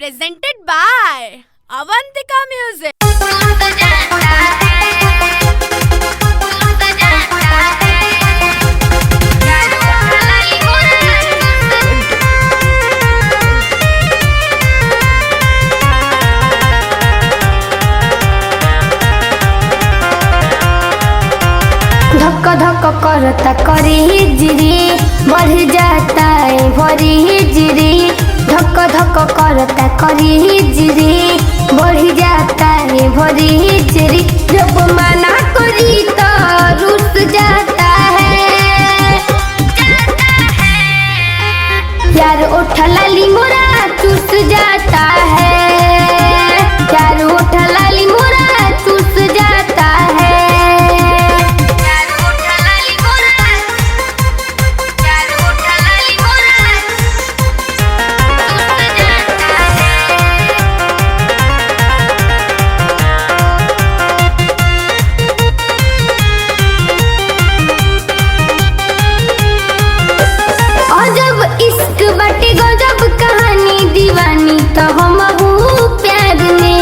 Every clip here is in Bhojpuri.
presented by Avantika Music. धक्का धक्का करता करे हिजरी बढ़ जाता है भरी हिजरी। धक्का धक्का करता करे हिजरी बढ़ जाता है भरी हिजरी। जब मना करी तो रुस जाता है। यार उठा लाली मोरा चूस जाता है। यार उठा लाली मोरा चूस जाता है। इश्क बाटे गजब कहानी दीवानी तो हम प्यार में।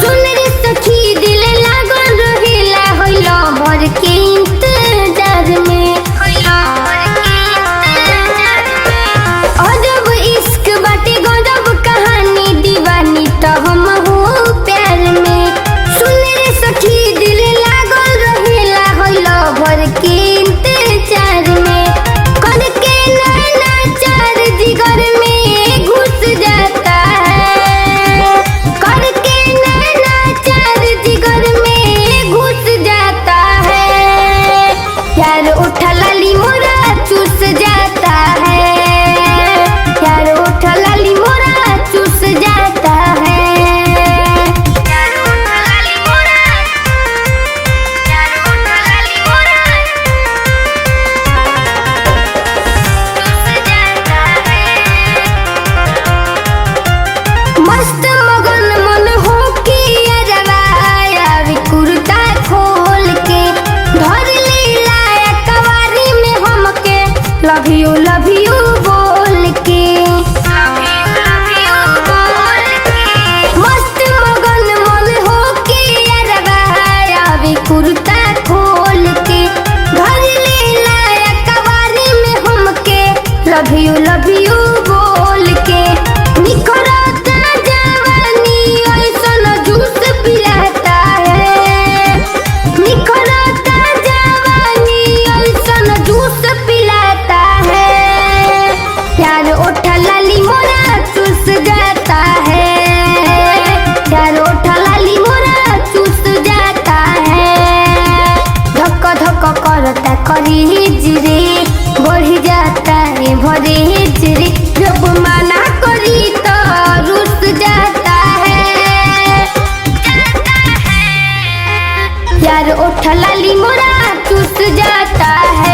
सुन रे सखी दिल लागल रहेला होइला भर के इंतजार में। गजब इश्क बाटे गजब कहानी दीवानी तो हम प्यार में। सुन रे सखी दिल लागल रहेला होइला भर के इंतजार में। जिगर में घुस जाता है। करके नैना चार जिगर में घुस जाता है। यार उठा लाली मोरा चूस जाता है। यार उठा लाली मोरा चूस जाता है। यार उठा लाली मोरा, यार उठा लाली मोरा मस्त मगन मन हो के अरवाया कुर्ता खोल के धर लीला कवारी में हमके लव यू बोल के। मस्त मगन मन हो के अरवाया कुर्ता खोल के धर लीला कवारी में हमके लव यू बोल के। निखरता जवानी ऐसन जूस पिलाता है। निखरता जवानी ऐसन जूस पिलाता है। यार उठा लाली मोरा चूस जाता है। यार उठा लाली मोरा चूस जाता है। धक्का धक्का करता करी हिजरी बढ़ जाता है भरी हिजरी। जब मना करी तो रुस जाता है। यार उठा लाली मोरा चूस जाता है।